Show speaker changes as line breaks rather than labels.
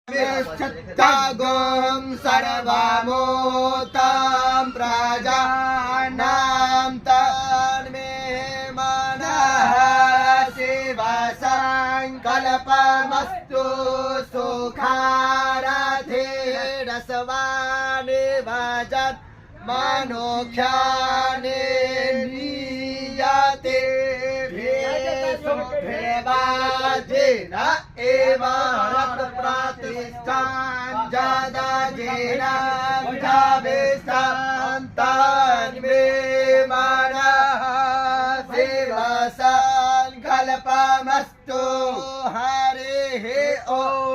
निश्चित्तगुं सर्वमूतं प्रजानां तन्मे मनः शिवसङ्कल्पमस्तु सुखारथे रसवानि भजन् मनोख्यानि नीयते भेवाजेन एव रक्तप्रतिष्ठां जदजेन जावेशान्तन्मे मनः शिवसङ्कल्पमस्तु हरिः ॐ।